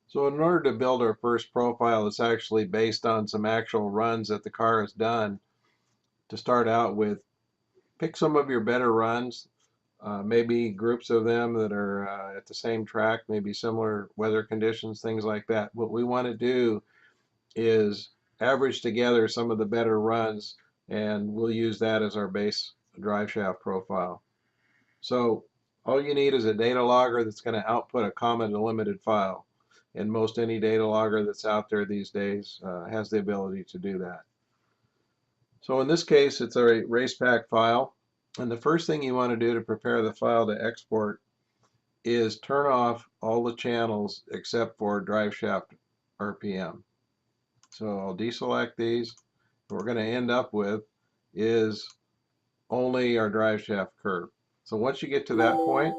So in order to build our first profile that's actually based on some actual runs that the car has done, to start out with, pick some of your better runs, maybe groups of them that are at the same track, maybe similar weather conditions, things like that. What we want to do is average together some of the better runs, and we'll use that as our base drive shaft profile. So all you need is a data logger that's going to output a common delimited file. And most any data logger that's out there these days has the ability to do that. So in this case, it's a race pack file. And the first thing you want to do to prepare the file to export is turn off all the channels except for drive shaft RPM. So I'll deselect these. What we're going to end up with is only our drive shaft curve. So once you get to that point,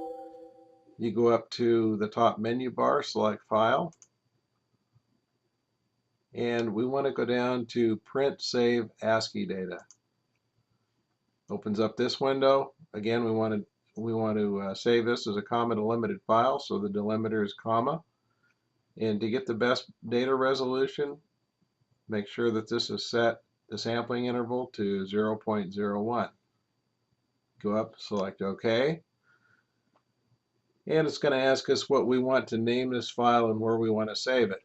you go up to the top menu bar, select File, and we want to go down to Print Save ASCII Data. Opens up this window. Again, we want to save this as a comma delimited file, so the delimiter is comma. And to get the best data resolution, make sure that this is set the sampling interval to 0.01. Go up, select OK. And it's going to ask us what we want to name this file and where we want to save it.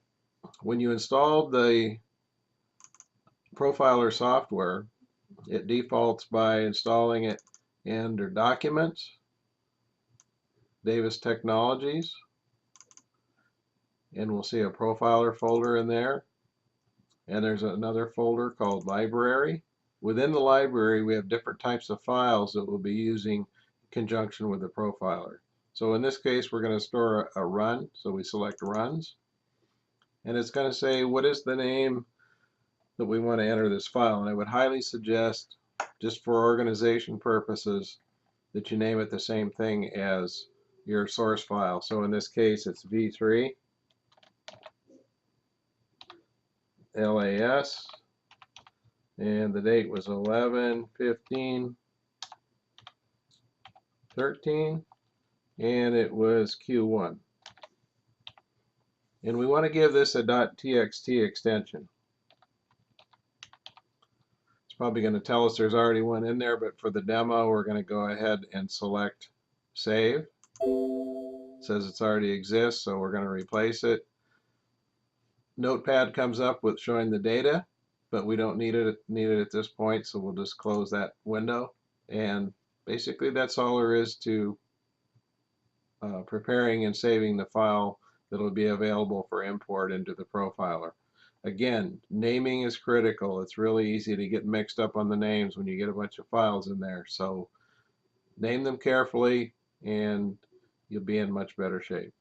When you install the profiler software, it defaults by installing it under Documents, Davis Technologies, and we'll see a profiler folder in there. And there's another folder called Library. Within the library, we have different types of files that we'll be using in conjunction with the profiler. So in this case, we're going to store a run, so we select Runs. And it's going to say, what is the name that we want to enter this file? And I would highly suggest, just for organization purposes, that you name it the same thing as your source file. So in this case, it's V3 LAS, and the date was 11/15/13, and it was Q1. And we want to give this a .txt extension. It's probably going to tell us there's already one in there, but for the demo, we're going to go ahead and select Save. It says it's already exists, so we're going to replace it. Notepad comes up with showing the data, but we don't need it at this point, so we'll just close that window. And basically that's all there is to preparing and saving the file that'll be available for import into the profiler. Again, naming is critical. It's really easy to get mixed up on the names when you get a bunch of files in there. So name them carefully and you'll be in much better shape.